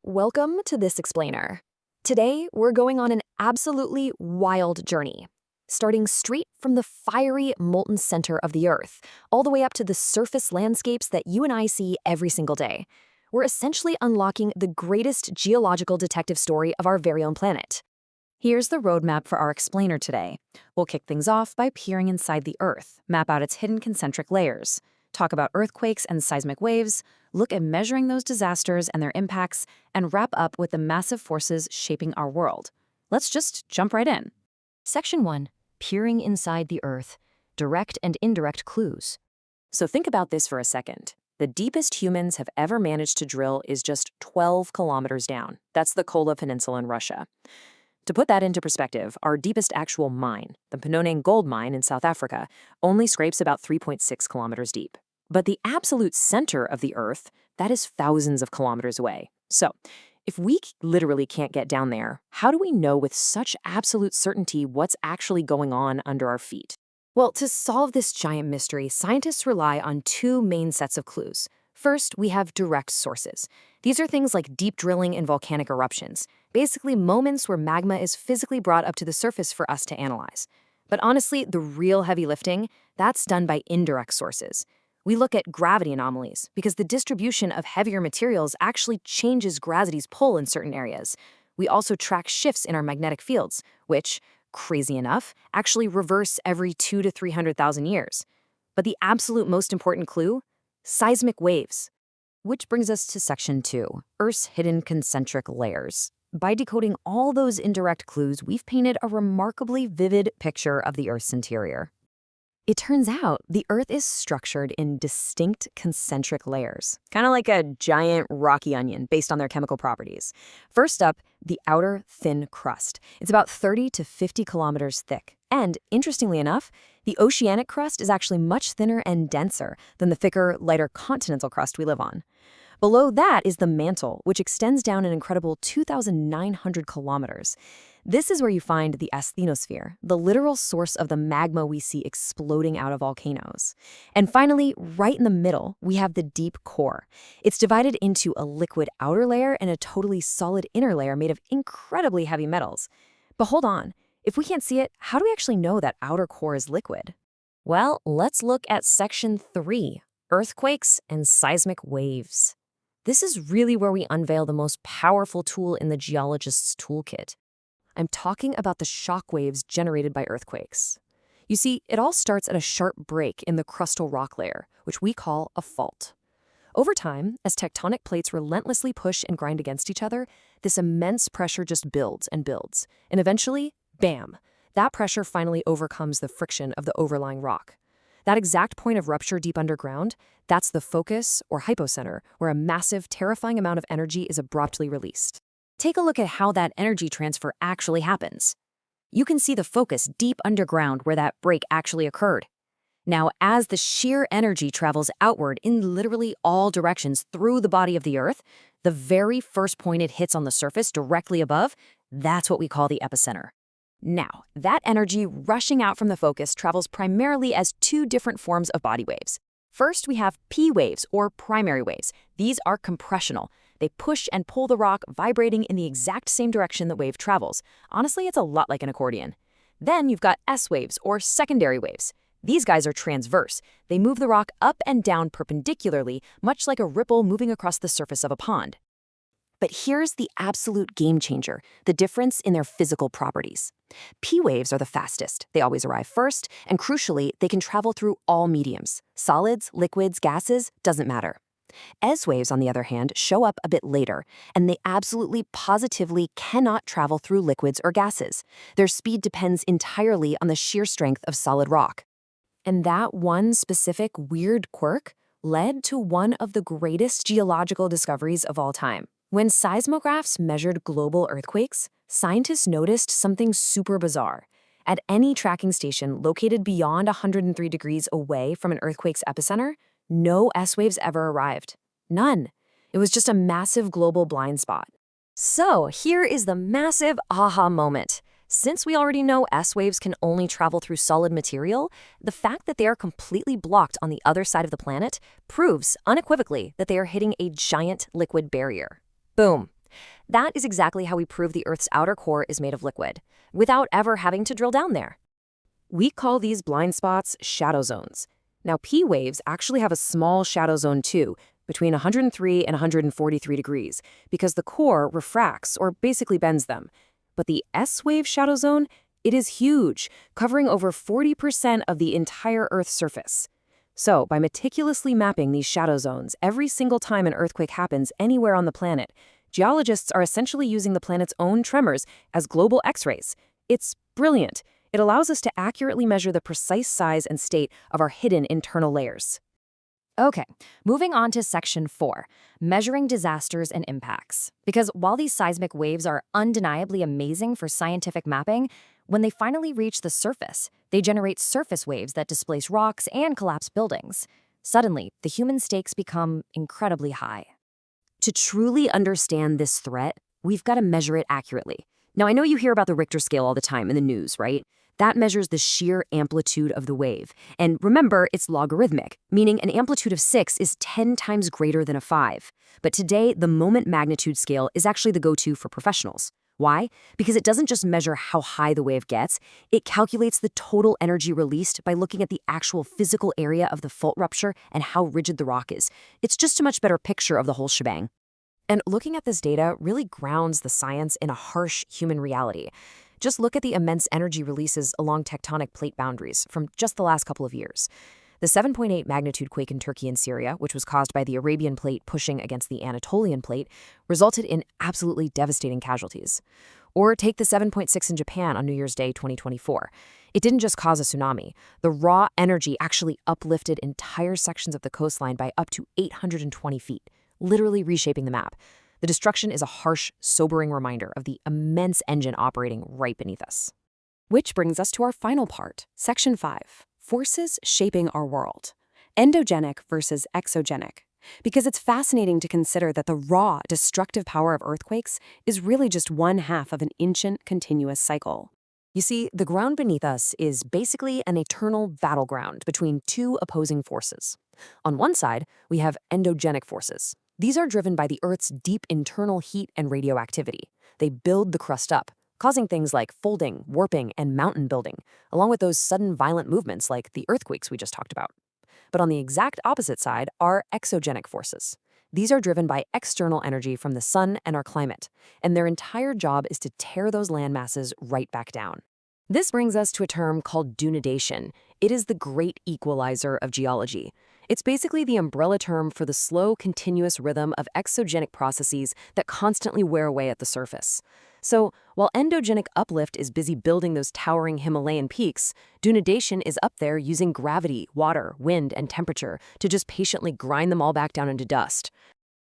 Welcome to This Explainer. Today, we're going on an absolutely wild journey, starting straight from the fiery, molten center of the Earth, all the way up to the surface landscapes that you and I see every single day. We're essentially unlocking the greatest geological detective story of our very own planet. Here's the roadmap for our explainer today. We'll kick things off by peering inside the Earth, map out its hidden concentric layers, talk about earthquakes and seismic waves, look at measuring those disasters and their impacts, and wrap up with the massive forces shaping our world. Let's just jump right in. Section 1. Peering inside the Earth. Direct and indirect clues. So think about this for a second. The deepest humans have ever managed to drill is just 12 kilometers down. That's the Kola Peninsula in Russia. To put that into perspective, our deepest actual mine, the Panoneng gold mine in South Africa, only scrapes about 3.6 kilometers deep. But the absolute center of the Earth, that is thousands of kilometers away. So, if we literally can't get down there, how do we know with such absolute certainty what's actually going on under our feet? Well, to solve this giant mystery, scientists rely on two main sets of clues. First, we have direct sources. These are things like deep drilling and volcanic eruptions, basically moments where magma is physically brought up to the surface for us to analyze. But honestly, the real heavy lifting, that's done by indirect sources. We look at gravity anomalies because the distribution of heavier materials actually changes gravity's pull in certain areas. We also track shifts in our magnetic fields, which, crazy enough, actually reverse every 200 to 300,000 years. But the absolute most important clue? Seismic waves. Which brings us to Section 2, Earth's hidden concentric layers. By decoding all those indirect clues, we've painted a remarkably vivid picture of the Earth's interior. It turns out the Earth is structured in distinct concentric layers, kind of like a giant rocky onion based on their chemical properties. First up, the outer thin crust. It's about 30 to 50 kilometers thick. And interestingly enough, the oceanic crust is actually much thinner and denser than the thicker, lighter continental crust we live on. Below that is the mantle, which extends down an incredible 2,900 kilometers. This is where you find the asthenosphere, the literal source of the magma we see exploding out of volcanoes. And finally, right in the middle, we have the deep core. It's divided into a liquid outer layer and a totally solid inner layer made of incredibly heavy metals. But hold on, if we can't see it, how do we actually know that outer core is liquid? Well, let's look at Section 3, Earthquakes and Seismic Waves. This is really where we unveil the most powerful tool in the geologist's toolkit. I'm talking about the shock waves generated by earthquakes. You see, it all starts at a sharp break in the crustal rock layer, which we call a fault. Over time, as tectonic plates relentlessly push and grind against each other, this immense pressure just builds and builds. And eventually, bam, that pressure finally overcomes the friction of the overlying rock. That exact point of rupture deep underground, that's the focus or hypocenter, where a massive, terrifying amount of energy is abruptly released. Take a look at how that energy transfer actually happens. You can see the focus deep underground where that break actually occurred. Now, as the sheer energy travels outward in literally all directions through the body of the Earth, the very first point it hits on the surface directly above, that's what we call the epicenter. Now, that energy rushing out from the focus travels primarily as two different forms of body waves. First, we have P waves, or primary waves. These are compressional. They push and pull the rock, vibrating in the exact same direction the wave travels. Honestly, it's a lot like an accordion. Then you've got S waves, or secondary waves. These guys are transverse. They move the rock up and down perpendicularly, much like a ripple moving across the surface of a pond. But here's the absolute game changer, the difference in their physical properties. P waves are the fastest. They always arrive first, and crucially, they can travel through all mediums. Solids, liquids, gases, doesn't matter. S waves, on the other hand, show up a bit later, and they absolutely positively cannot travel through liquids or gases. Their speed depends entirely on the sheer strength of solid rock. And that one specific weird quirk led to one of the greatest geological discoveries of all time. When seismographs measured global earthquakes, scientists noticed something super bizarre. At any tracking station located beyond 103 degrees away from an earthquake's epicenter, no S waves ever arrived. None. It was just a massive global blind spot. So here is the massive aha moment. Since we already know S waves can only travel through solid material, the fact that they are completely blocked on the other side of the planet proves unequivocally that they are hitting a giant liquid barrier. Boom. That is exactly how we prove the Earth's outer core is made of liquid, without ever having to drill down there. We call these blind spots shadow zones. Now, P waves actually have a small shadow zone too, between 103 and 143 degrees, because the core refracts or basically bends them. But the S wave shadow zone, it is huge, covering over 40% of the entire Earth's surface. So, by meticulously mapping these shadow zones every single time an earthquake happens anywhere on the planet, geologists are essentially using the planet's own tremors as global X-rays. It's brilliant. It allows us to accurately measure the precise size and state of our hidden internal layers. Okay, moving on to Section 4, measuring disasters and impacts. Because while these seismic waves are undeniably amazing for scientific mapping, when they finally reach the surface, they generate surface waves that displace rocks and collapse buildings. Suddenly, the human stakes become incredibly high. To truly understand this threat, we've got to measure it accurately. Now, I know you hear about the Richter scale all the time in the news, right? That measures the sheer amplitude of the wave. And remember, it's logarithmic, meaning an amplitude of 6 is 10 times greater than a 5. But today, the moment magnitude scale is actually the go-to for professionals. Why? Because it doesn't just measure how high the wave gets, it calculates the total energy released by looking at the actual physical area of the fault rupture and how rigid the rock is. It's just a much better picture of the whole shebang. And looking at this data really grounds the science in a harsh human reality. Just look at the immense energy releases along tectonic plate boundaries from just the last couple of years. The 7.8 magnitude quake in Turkey and Syria, which was caused by the Arabian plate pushing against the Anatolian plate, resulted in absolutely devastating casualties. Or take the 7.6 in Japan on New Year's Day 2024. It didn't just cause a tsunami. The raw energy actually uplifted entire sections of the coastline by up to 820 feet, literally reshaping the map. The destruction is a harsh, sobering reminder of the immense engine operating right beneath us. Which brings us to our final part, Section 5, forces shaping our world. Endogenic versus exogenic. Because it's fascinating to consider that the raw, destructive power of earthquakes is really just one half of an ancient, continuous cycle. You see, the ground beneath us is basically an eternal battleground between two opposing forces. On one side, we have endogenic forces. These are driven by the Earth's deep internal heat and radioactivity. They build the crust up, causing things like folding, warping, and mountain building, along with those sudden violent movements like the earthquakes we just talked about. But on the exact opposite side are exogenic forces. These are driven by external energy from the sun and our climate, and their entire job is to tear those land masses right back down. This brings us to a term called denudation. It is the great equalizer of geology. It's basically the umbrella term for the slow, continuous rhythm of exogenic processes that constantly wear away at the surface. So, while endogenic uplift is busy building those towering Himalayan peaks, denudation is up there using gravity, water, wind, and temperature to just patiently grind them all back down into dust.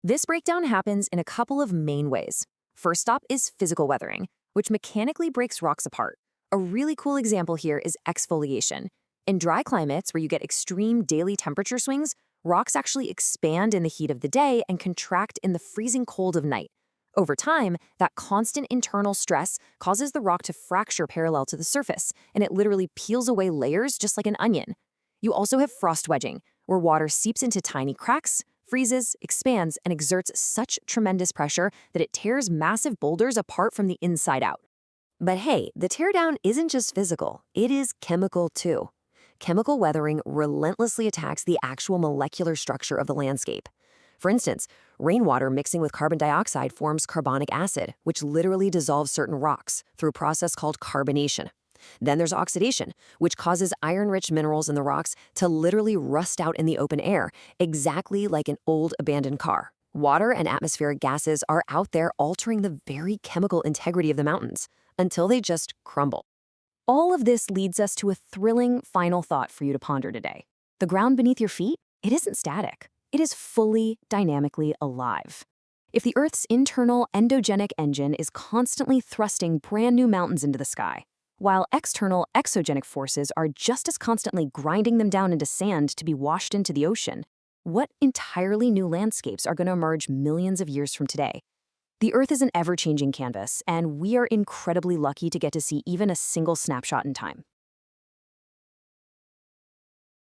This breakdown happens in a couple of main ways. First up is physical weathering, which mechanically breaks rocks apart. A really cool example here is exfoliation. In dry climates where you get extreme daily temperature swings, rocks actually expand in the heat of the day and contract in the freezing cold of night. Over time, that constant internal stress causes the rock to fracture parallel to the surface, and it literally peels away layers just like an onion. You also have frost wedging, where water seeps into tiny cracks, freezes, expands, and exerts such tremendous pressure that it tears massive boulders apart from the inside out. But hey, the teardown isn't just physical, it is chemical too. Chemical weathering relentlessly attacks the actual molecular structure of the landscape. For instance, rainwater mixing with carbon dioxide forms carbonic acid, which literally dissolves certain rocks through a process called carbonation. Then there's oxidation, which causes iron-rich minerals in the rocks to literally rust out in the open air, exactly like an old abandoned car. Water and atmospheric gases are out there altering the very chemical integrity of the mountains until they just crumble. All of this leads us to a thrilling final thought for you to ponder today. The ground beneath your feet, it isn't static. It is fully, dynamically alive. If the Earth's internal endogenic engine is constantly thrusting brand new mountains into the sky, while external exogenic forces are just as constantly grinding them down into sand to be washed into the ocean, what entirely new landscapes are going to emerge millions of years from today? The Earth is an ever-changing canvas, and we are incredibly lucky to get to see even a single snapshot in time.